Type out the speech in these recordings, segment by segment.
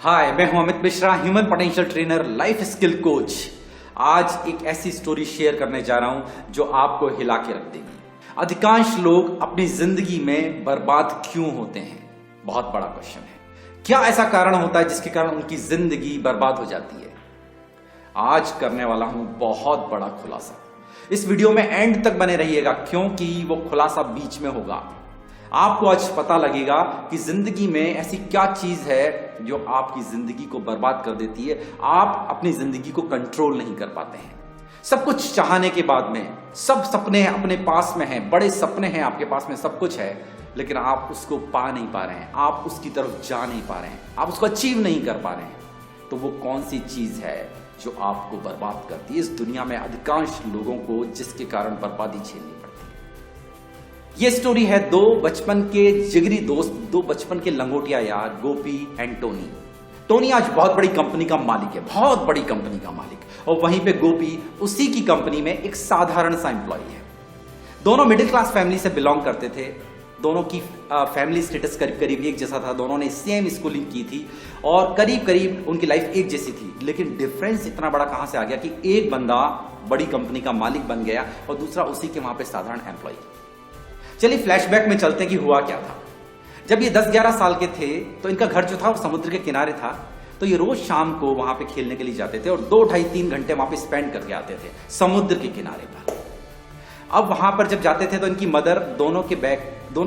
हाय, मैं हूं Amit Mishra, human potential trainer, life skill coach. आज एक ऐसी स्टोरी शेयर करने जा रहा हूं जो आपको हिला के रख देगी। अधिकांश लोग अपनी जिंदगी में बर्बाद क्यों होते हैं? बहुत बड़ा क्वेश्चन है। क्या ऐसा कारण होता है जिसके कारण उनकी जिंदगी बर्बाद हो जाती है? आज करने वाला हूं बहुत बड़ा खुलासा। इस वीडियो में एंड तक बने रहिएगा क्योंकि वो खुलासा बीच में होगा। आपको आज पता लगेगा कि जिंदगी में ऐसी क्या चीज है जो आपकी जिंदगी को बर्बाद कर देती है। आप अपनी जिंदगी को कंट्रोल नहीं कर पाते हैं। सब कुछ चाहने के बाद में, सब सपने अपने पास में हैं, बड़े सपने हैं आपके पास में, सब कुछ है, लेकिन आप उसको पा नहीं पा रहे हैं, आप उसकी तरफ जा नहीं पा रहे हैं, आप उसको अचीव नहीं कर पा रहे हैं। तो वो कौन सी चीज है जो आपको बर्बाद करती है? इस दुनिया में अधिकांश लोगों को जिसके कारण बर्बादी झेलनी पड़ती है। ये स्टोरी है दो बचपन के जिगरी दोस्त, दो बचपन के लंगोटिया यार, गोपी एंड टोनी। टोनी आज बहुत बड़ी कंपनी का मालिक है, बहुत बड़ी कंपनी का मालिक, और वहीं पे गोपी उसी की कंपनी में एक साधारण सा एम्प्लॉय है। दोनों मिडिल क्लास फैमिली से बिलोंग करते थे। दोनों की फैमिली स्टेटस करीब करीब एक जैसा था। दोनों ने सेम स्कूलिंग की थी और करीब करीब उनकी लाइफ एक जैसी थी। लेकिन डिफरेंस इतना बड़ा कहां से आ गया कि एक बंदा बड़ी कंपनी का मालिक बन गया और दूसरा उसी के वहां पे साधारण एम्प्लॉय। चलिए फ्लैशबैक में चलते हैं कि हुआ क्या था। जब ये 10-11 साल के थे तो इनका घर जो था वो समुद्र के किनारे था। तो ये रोज शाम को वहां पे खेलने के लिए जाते थे और 2, 2.5, 3 घंटे वहां पे स्पेंड करके आते थे समुद्र के किनारे पर। अब वहां पर जब जाते थे तो इनकी मदर दोनों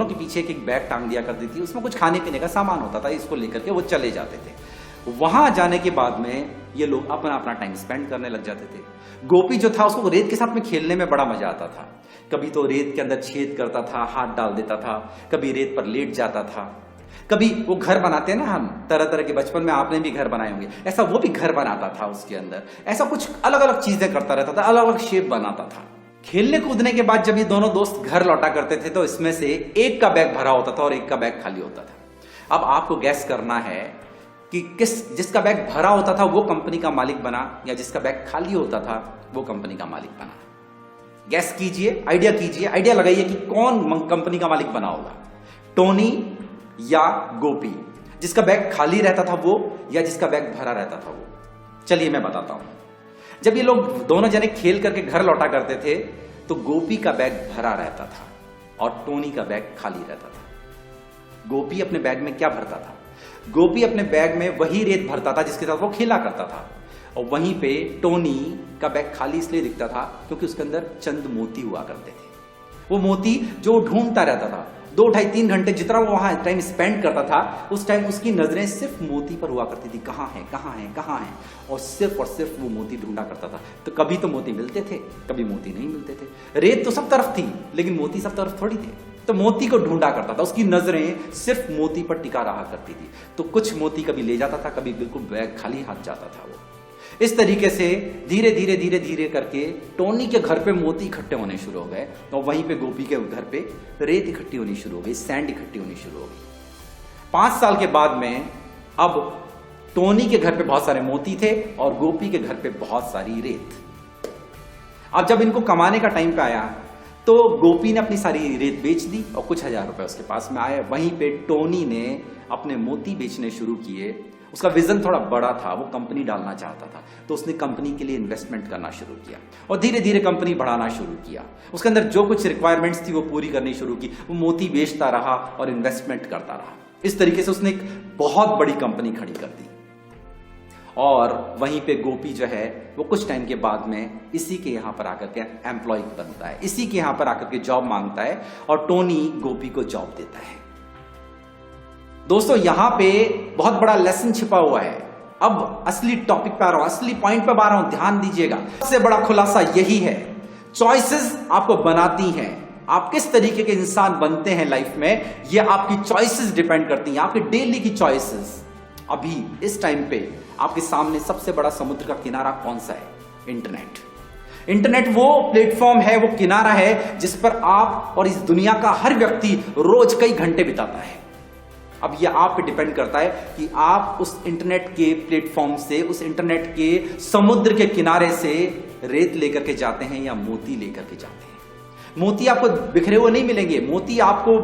के पीछे एक बैग टांग दिया करती थी। उसमें कुछ खाने पीने का सामान होता था, इसको लेकर के वो चले जाते थे। वहां जाने के बाद में ये लोग अपना अपना टाइम स्पेंड करने लग जाते थे। गोपी जो था उसको रेत के साथ में खेलने में बड़ा मजा आता था। कभी तो रेत के अंदर छेद करता था, हाथ डाल देता था, कभी रेत पर लेट जाता था, कभी वो घर बनाते हैं ना, हम तरह तरह के, बचपन में आपने भी घर बनाए होंगे, ऐसा वो भी घर बनाता था। उसके अंदर ऐसा कुछ अलग अलग चीजें करता रहता था, अलग अलग शेप बनाता था। खेलने कूदने के बाद जब ये दोनों दोस्त घर लौटा करते थे तो इसमें से एक का बैग भरा होता था और एक का बैग खाली होता था। अब आपको गैस करना है कि जिसका बैग भरा होता था वो कंपनी का मालिक बना या जिसका बैग खाली होता था वो कंपनी का मालिक बना। गैस कीजिए, आइडिया कीजिए, आइडिया लगाइए कि कौन कंपनी का मालिक बना होगा, टोनी या गोपी? जिसका बैग खाली रहता था वो या जिसका बैग भरा रहता था वो? चलिए मैं बताता हूं। जब ये लोग दोनों जने खेल करके घर लौटा करते थे तो गोपी का बैग भरा रहता था और टोनी का बैग खाली रहता था। गोपी अपने बैग में क्या भरता था? गोपी अपने बैग में वही रेत भरता था जिसके साथ वो खेला करता था, और वहीं पे टोनी का बैग खाली इसलिए दिखता था क्योंकि उसके अंदर चंद मोती हुआ करते थे। वो मोती जो ढूंढता रहता था 2, 2.5, 3 घंटे जितना वो वहां टाइम स्पेंड करता था, उस टाइम उसकी नजरें सिर्फ मोती पर हुआ करती थी। कहां है, कहां है, कहां है, और सिर्फ वो मोती ढूंढा करता था। तो कभी तो मोती मिलते थे, कभी मोती नहीं मिलते थे। रेत तो सब तरफ थी लेकिन मोती सब तरफ थोड़ी थे। तो मोती को ढूंढा करता था, उसकी नजरें सिर्फ मोती पर टिका रहा करती थी। तो कुछ मोती कभी ले जाता था, कभी बिल्कुल बैग खाली हाथ जाता था वो। इस तरीके से धीरे धीरे धीरे धीरे करके टोनी के घर पे मोती इकट्ठे होने शुरू हो गए और वहीं पे गोपी के घर पे रेत इकट्ठी होनी शुरू हो गई, सैंड इकट्ठी होनी शुरू हो गई। 5 साल के बाद में अब टोनी के घर पे बहुत सारे मोती थे और गोपी के घर पे बहुत सारी रेत। अब जब इनको कमाने का टाइम पे आया तो गोपी ने अपनी सारी रेत बेच दी और कुछ हजार रुपए उसके पास में आए। वहीं पे टोनी ने अपने मोती बेचने शुरू किए। उसका विजन थोड़ा बड़ा था, वो कंपनी डालना चाहता था, तो उसने कंपनी के लिए इन्वेस्टमेंट करना शुरू किया और धीरे धीरे कंपनी बढ़ाना शुरू किया। उसके अंदर जो कुछ रिक्वायरमेंट्स थी वो पूरी करनी शुरू की। वो मोती बेचता रहा और इन्वेस्टमेंट करता रहा। इस तरीके से उसने एक बहुत बड़ी कंपनी खड़ी कर दी। और वहीं पे गोपी जो है वो कुछ टाइम के बाद में इसी के यहां पर आकर के एम्प्लॉय बनता है, इसी के यहां पर आकर के जॉब मांगता है और टोनी गोपी को जॉब देता है। दोस्तों यहां पे बहुत बड़ा लेसन छिपा हुआ है। अब असली टॉपिक पे आ रहा हूं, असली पॉइंट पे आ रहा हूं, ध्यान दीजिएगा। सबसे बड़ा खुलासा यही है, चॉइसेस आपको बनाती हैं। आप किस तरीके के इंसान बनते हैं लाइफ में, ये आपकी चॉइसेस डिपेंड करती हैं, आपकी डेली की चॉइसेस। अभी इस टाइम पे आपके सामने सबसे बड़ा समुद्र का किनारा कौन सा है? इंटरनेट। इंटरनेट वो प्लेटफॉर्म है, वो किनारा है जिस पर आप और इस दुनिया का हर व्यक्ति रोज कई घंटे बिताता है। अब ये आप पे डिपेंड करता है कि आप उस इंटरनेट के प्लेटफॉर्म से, उस इंटरनेट के समुद्र के किनारे से रेत लेकर के जाते हैं या मोती लेकर के जाते हैं। मोती आपको बिखरे हुए नहीं मिलेंगे, मोती आपको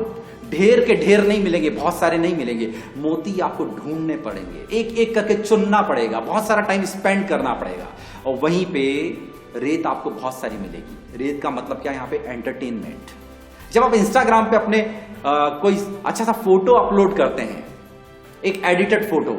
ढेर के ढेर नहीं मिलेंगे, बहुत सारे नहीं मिलेंगे। मोती आपको ढूंढने पड़ेंगे, एक एक करके चुनना पड़ेगा, बहुत सारा टाइम स्पेंड करना पड़ेगा। और वहीं पे रेत आपको बहुत सारी मिलेगी। रेत का मतलब क्या है यहाँ पे? एंटरटेनमेंट। जब आप इंस्टाग्राम पे अपने कोई अच्छा सा फोटो अपलोड करते हैं, एक एडिटेड फोटो,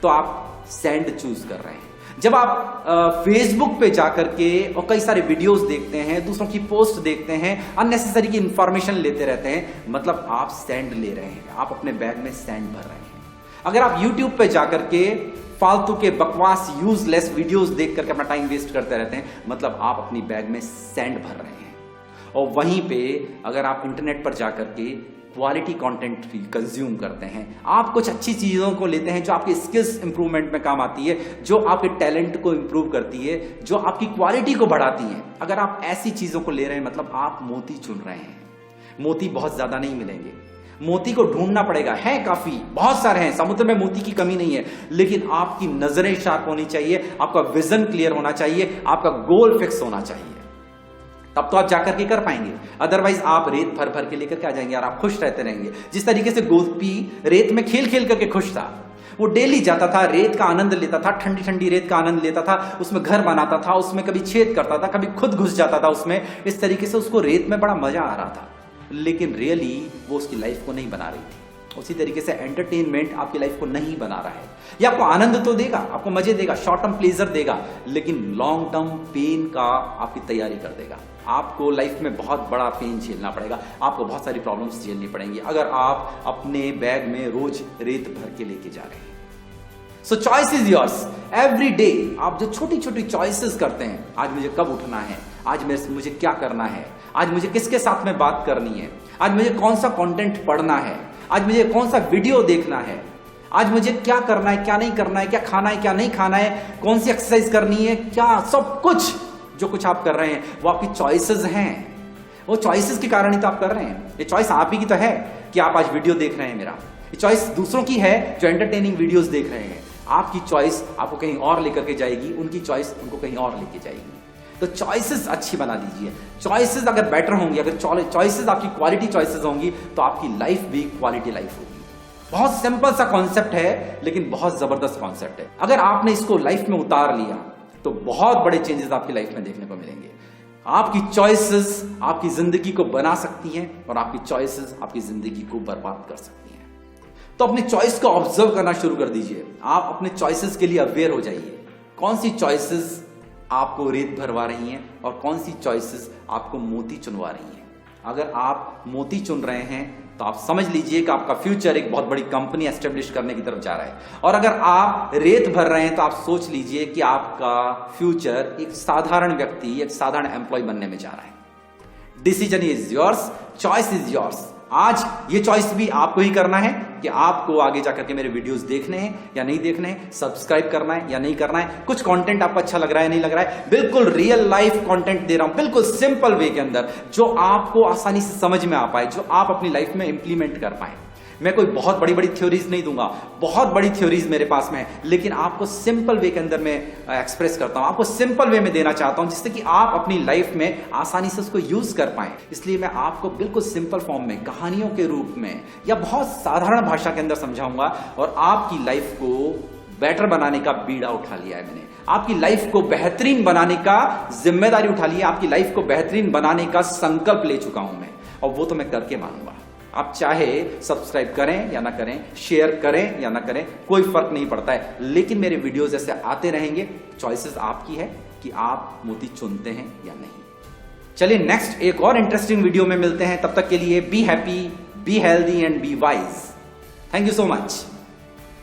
तो आप सैंड चूज कर रहे हैं। जब आप फेसबुक पे जाकर के और कई सारे वीडियोस देखते हैं, दूसरों की पोस्ट देखते हैं, अननेसेसरी की इंफॉर्मेशन लेते रहते हैं, मतलब आप सैंड ले रहे हैं, आप अपने बैग में सैंड भर रहे हैं। अगर आप यूट्यूब पे जाकर के फालतू के बकवास यूजलेस वीडियोस देख करके अपना टाइम वेस्ट करते रहते हैं, मतलब आप अपनी बैग में सैंड भर रहे हैं। और वहीं पे अगर आप इंटरनेट पर जाकर के क्वालिटी कंटेंट कंज्यूम करते हैं, आप कुछ अच्छी चीज़ों को लेते हैं जो आपकी स्किल्स इंप्रूवमेंट में काम आती है, जो आपके टैलेंट को इंप्रूव करती है, जो आपकी क्वालिटी को बढ़ाती है, अगर आप ऐसी चीज़ों को ले रहे हैं, मतलब आप मोती चुन रहे हैं। मोती बहुत ज़्यादा नहीं मिलेंगे, मोती को ढूंढना पड़ेगा। है काफ़ी, बहुत सारे हैं, समुद्र में मोती की कमी नहीं है, लेकिन आपकी नज़रें शार्प होनी चाहिए, आपका विजन क्लियर होना चाहिए, आपका गोल फिक्स होना चाहिए, तब तो आप जाकर के कर पाएंगे। अदरवाइज आप रेत भर भर के लेकर के आ जाएंगे और आप खुश रहते रहेंगे। जिस तरीके से गोपी रेत में खेल खेल करके खुश था, वो डेली जाता था, रेत का आनंद लेता था, ठंडी ठंडी रेत का आनंद लेता था, उसमें घर बनाता था, उसमें कभी छेद करता था, कभी खुद घुस जाता था उसमें। इस तरीके से उसको रेत में बड़ा मजा आ रहा था, लेकिन रियली वो उसकी लाइफ को नहीं बना रही थी। उसी तरीके से एंटरटेनमेंट आपकी लाइफ को नहीं बना रहा है। ये आपको आनंद तो देगा, आपको मजे देगा, शॉर्ट टर्म प्लेजर देगा, लेकिन लॉन्ग टर्म पेन का आपकी तैयारी कर देगा। आपको लाइफ में बहुत बड़ा पेन झेलना पड़ेगा, आपको बहुत सारी प्रॉब्लम्स झेलनी पड़ेंगी अगर आप अपने बैग में रोज रेत भर के लेके जा रहे हैं। सो choice is yours. Every day आप जो छोटी छोटी चॉइसेस करते हैं, आज मुझे कब उठना है, आज मुझे क्या करना है, आज मुझे किसके साथ में बात करनी है, आज मुझे कौन सा कंटेंट पढ़ना है, आज मुझे कौन सा वीडियो देखना है, आज मुझे क्या करना है, क्या नहीं करना है, क्या खाना है, क्या नहीं खाना है, कौन सी एक्सरसाइज करनी है, क्या सब कुछ जो कुछ आप कर रहे हैं वो आपकी चॉइसेस हैं। वो चॉइसेस के कारण ही तो आप कर रहे हैं। ये चॉइस आप ही की तो है कि आप आज वीडियो देख रहे हैं मेरा, ये चॉइस दूसरों की है जो एंटरटेनिंग वीडियोस देख रहे हैं। आपकी चॉइस आपको कहीं और लेकर के जाएगी, उनकी चॉइस उनको कहीं और लेके जाएगी। तो चॉइसेस अच्छी बना दीजिए। चॉइसेस अगर बेटर होंगी, अगर चॉइसेस आपकी क्वालिटी चॉइसेस होंगी, तो आपकी लाइफ भी क्वालिटी लाइफ होगी। बहुत सिंपल सा कॉन्सेप्ट है, लेकिन बहुत जबरदस्त कॉन्सेप्ट है। अगर आपने इसको लाइफ में उतार लिया तो बहुत बड़े चेंजेस आपकी लाइफ में देखने को मिलेंगे। आपकी चॉइसेस आपकी जिंदगी को बना सकती हैं और आपकी चॉइसेस आपकी जिंदगी को बर्बाद कर सकती हैं। तो अपनी चॉइस को ऑब्जर्व करना शुरू कर दीजिए। आप अपने चॉइसेस के लिए अवेयर हो जाइए। कौन सी चॉइसेस आपको रेत भरवा रही हैं और कौन सी चॉइसेस आपको मोती चुनवा रही हैं। अगर आप मोती चुन रहे हैं तो आप समझ लीजिए कि आपका फ्यूचर एक बहुत बड़ी कंपनी एस्टेब्लिश करने की तरफ जा रहा है, और अगर आप रेत भर रहे हैं तो आप सोच लीजिए कि आपका फ्यूचर एक साधारण व्यक्ति, एक साधारण एम्प्लॉय बनने में जा रहा है। Decision is yours, choice is yours. आज ये चॉइस भी आपको ही करना है कि आपको आगे जाकर के मेरे वीडियोस देखने हैं या नहीं देखने हैं, सब्सक्राइब करना है या नहीं करना है, कुछ कंटेंट आपको अच्छा लग रहा है नहीं लग रहा है। बिल्कुल रियल लाइफ कंटेंट दे रहा हूं, बिल्कुल सिंपल वे के अंदर, जो आपको आसानी से समझ में आ पाए, जो आप अपनी लाइफ में इंप्लीमेंट कर पाए। मैं कोई बहुत बड़ी बड़ी थ्योरीज नहीं दूंगा, बहुत बड़ी थ्योरीज मेरे पास में है, लेकिन आपको सिंपल वे के अंदर मैं एक्सप्रेस करता हूं, आपको सिंपल वे में देना चाहता हूं, जिससे कि आप अपनी लाइफ में आसानी से उसको यूज कर पाएं। इसलिए मैं आपको बिल्कुल सिंपल फॉर्म में, कहानियों के रूप में या बहुत साधारण भाषा के अंदर समझाऊंगा, और आपकी लाइफ को बेटर बनाने का बीड़ा उठा लिया है मैंने। आपकी लाइफ को बेहतरीन बनाने का जिम्मेदारी उठा ली है, आपकी लाइफ को बेहतरीन बनाने का संकल्प ले चुका हूं मैं, और वो तो मैं करके मानूंगा। आप चाहे सब्सक्राइब करें या ना करें, शेयर करें या ना करें, कोई फर्क नहीं पड़ता है, लेकिन मेरे वीडियोस ऐसे आते रहेंगे। चॉइसेस आपकी है कि आप मोती चुनते हैं या नहीं। चलिए नेक्स्ट एक और इंटरेस्टिंग वीडियो में मिलते हैं। तब तक के लिए be happy, be healthy and be wise. Thank you so much.